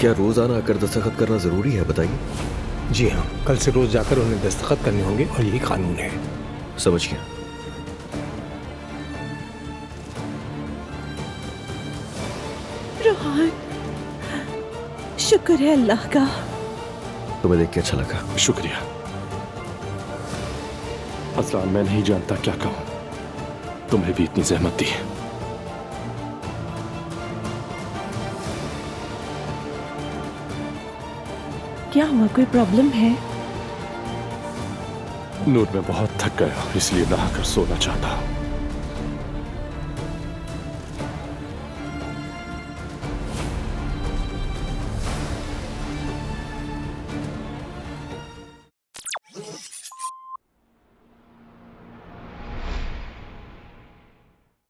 क्या रोजाना आकर दस्तखत करना जरूरी है, बताइए। जी हाँ, कल से रोज जाकर उन्हें दस्तखत करने होंगे और यही कानून है। समझ गया। रोहान, शुक्र है अल्लाह का। तुम्हें देख के अच्छा लगा। शुक्रिया। असलान, मैं नहीं जानता क्या कहूं, तुम्हें भी इतनी जहमत दी। क्या हुआ, कोई प्रॉब्लम है? नूर, मैं बहुत थक गया, इसलिए नहाकर सोना चाहता हूं।